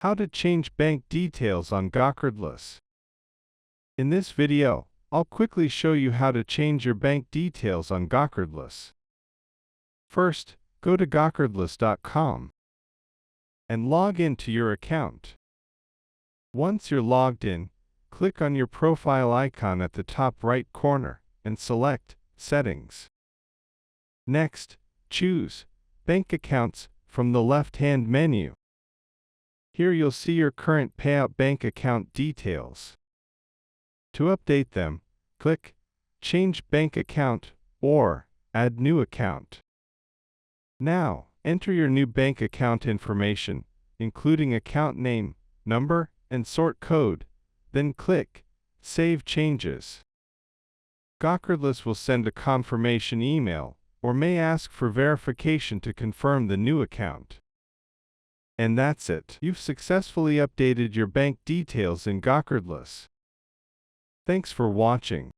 How to change bank details on GoCardless. In this video, I'll quickly show you how to change your bank details on GoCardless. First, go to GoCardless.com and log into your account. Once you're logged in, click on your profile icon at the top right corner and select Settings. Next, choose Bank Accounts from the left-hand menu. Here you'll see your current payout bank account details. To update them, click Change Bank Account or Add New Account. Now, enter your new bank account information, including account name, number, and sort code, then click Save Changes. GoCardless will send a confirmation email or may ask for verification to confirm the new account. And that's it. You've successfully updated your bank details in GoCardless. Thanks for watching.